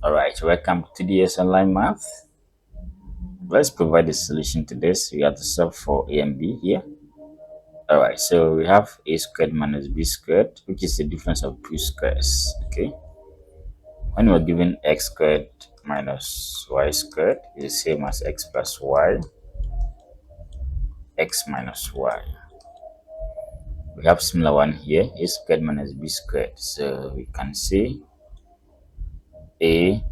Alright, welcome to TDS Online Maths. Let's provide a solution to this. We have to solve for A and B here. Alright, so we have A squared minus B squared, which is the difference of two squares. Okay. When we're given x squared minus y squared is the same as x plus y, x minus y. We have similar one here, A squared minus B squared. So we can say A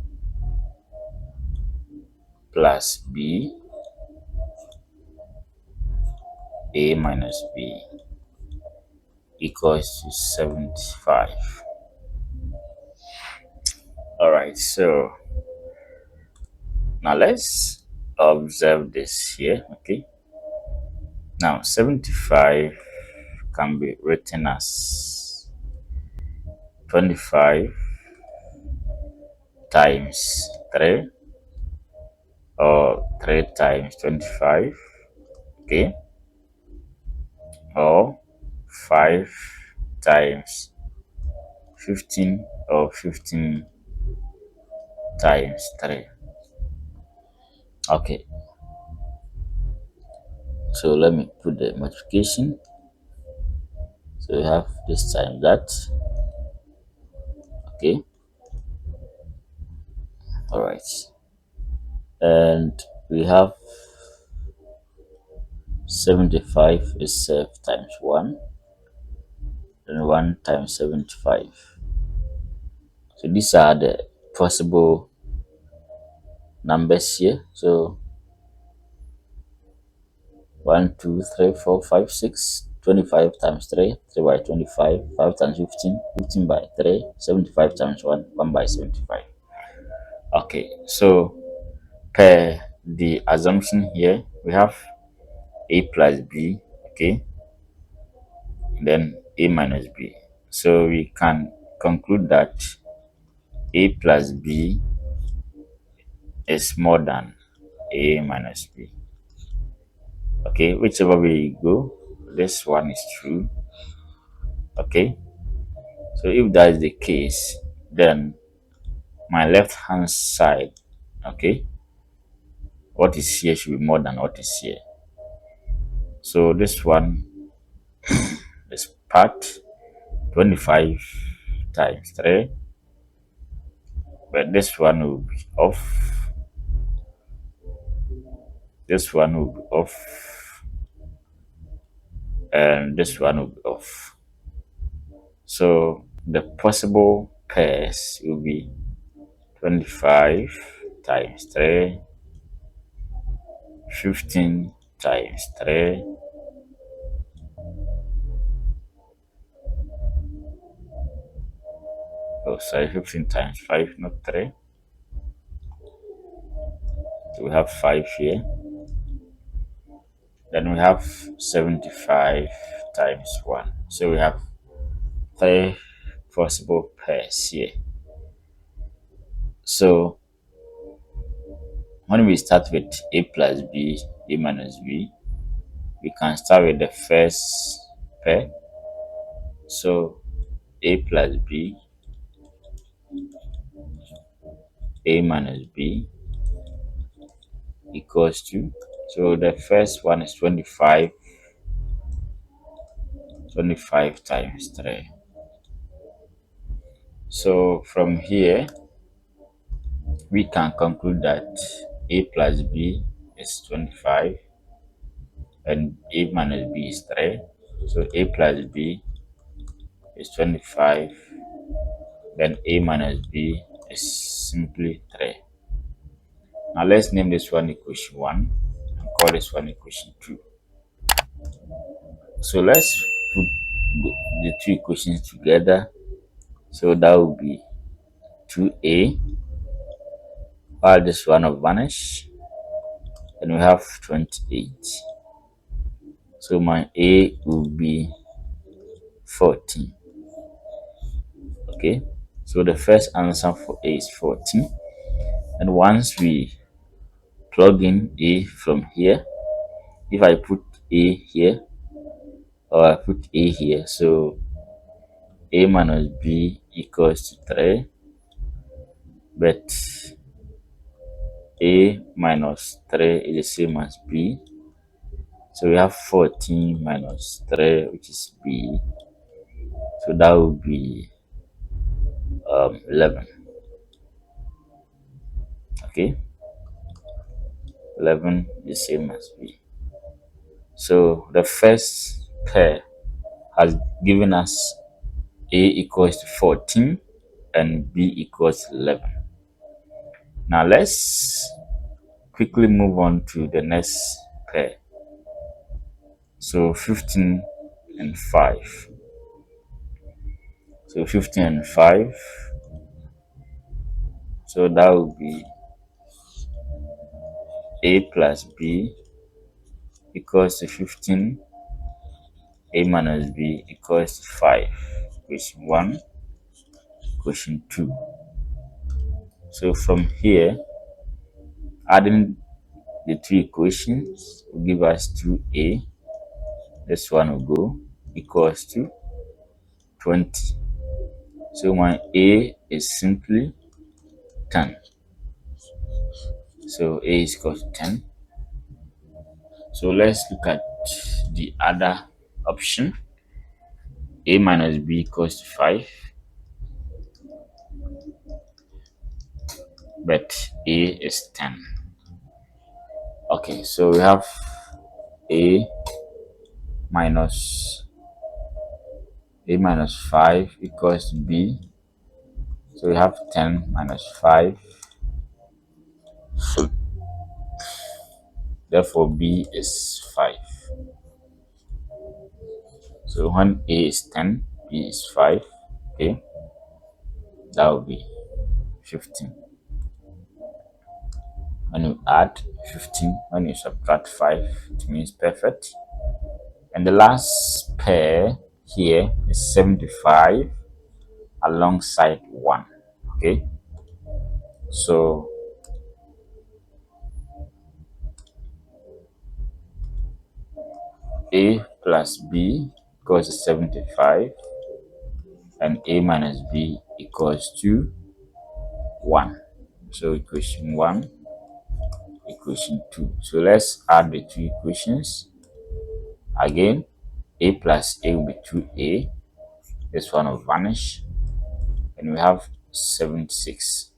plus B, A minus B equals to 75. Alright, so now let's observe this here. Okay, now 75 can be written as 25 times 3 or 3 times 25, okay, or 5 times 15 or 15 times 3. Okay, so let me put the multiplication. So we have this time that. Okay, all right, and we have 75 is times 1 and 1 times 75. So these are the possible numbers here. So 1 2 3 4 5 6, 25 times 3, 3 by 25, 5 times 15, 15 by 3, 75 times 1, 1 by 75. Okay, so per the assumption here, we have A plus B, okay, then A minus B. So we can conclude that A plus B is more than A minus B. Okay, whichever way you go, this one is true. Okay, so if that is the case, then my left hand side, okay, what is here should be more than what is here. So this one is part 25 times 3, but this one will be off, this one will be off, and this one will be off. So the possible pairs will be 25 times 3, 15 times 3, oh sorry, 15 times 5, not 3. So we have 5 here. Then we have 75 times 1. So we have 3 possible pairs here. So when we start with A plus B, A minus B, we can start with the first pair. So A plus B, A minus B equals to, so the first one is 25 times 3. So from here we can conclude that A plus B is 25 and A minus B is 3. So A plus B is 25, then A minus B is simply 3. Now let's name this one equation 1 and call this one equation 2. So let's put the two equations together. So that will be 2A, while this one will vanish, and we have 28. So my A will be 14. Okay, so the first answer for A is 14. And once we plug in A from here, if I put A here or I put A here, so A minus B equals to 3, but A minus 3 is the same as B. So we have 14 minus 3, which is B. So that would be 11. Okay, 11 is the same as B. So the first pair has given us A equals to 14 and B equals to 11. Now let's quickly move on to the next pair. So 15 and 5. So 15 and 5. So that would be A plus B equals to 15. A minus B equals to 5. Question 1, question 2. So from here, adding the two equations will give us 2A. This one will go equals to 20. So my A is simply 10. So A is equal to 10. So let's look at the other option. A minus B equals to 5. But A is 10. Okay, so we have A minus A minus 5 equals to B. So we have 10 minus 5. So therefore B is 5. So when A is 10, B is 5. Okay, that will be 15. When you add 15, when you subtract 5, it means perfect. And the last pair here is 75 alongside 1. Okay, so A plus B equals to 75 and A minus B equals to 1. So equation 1, equation 2. So let's add the two equations. Again, A plus A will be 2A. This one will vanish. And we have 76.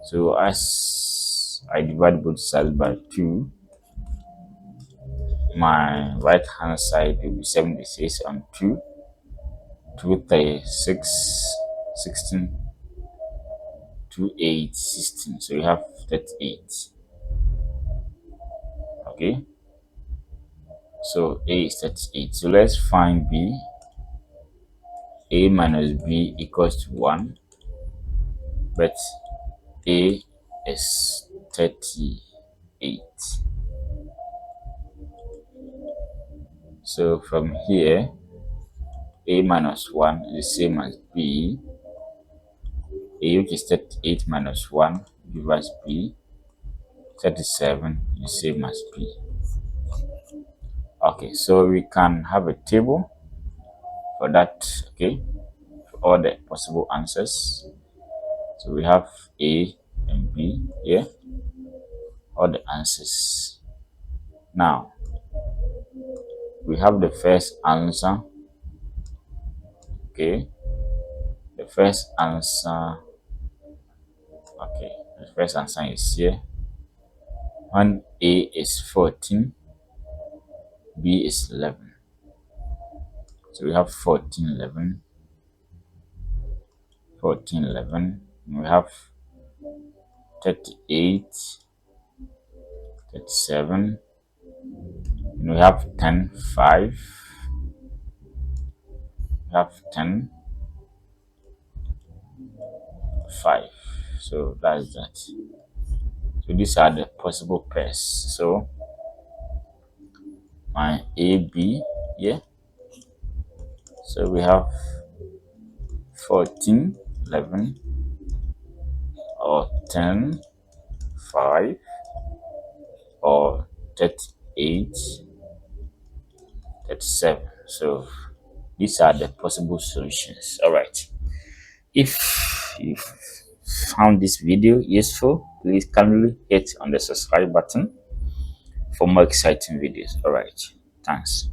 So as I divide both sides by 2, my right hand side will be 76 on 2. 2, 3, 6, 16, 2, 8, 16. So we have 38. Okay, so A is 38. So let's find B. A minus B equals to 1, but A is 38. So from here, A minus 1 is the same as B. A, which is 38 minus 1, give us B. 37 is the same as B. Okay, so we can have a table for that. Okay, for all the possible answers. So we have A and B here, all the answers. Now we have the first answer. Okay, the first answer. Okay, the first answer is here. When A is 14, B is 11. So we have 14, 11, 14, 11. And we have 38, 37. And we have 10, 5. We have 10, 5. So that's that. So these are the possible pairs. So my A, B, yeah. So we have 14, 11, or 10, 5, or 38, 37. So these are the possible solutions. All right. If you found this video useful, please kindly hit on the subscribe button for more exciting videos. All right, thanks.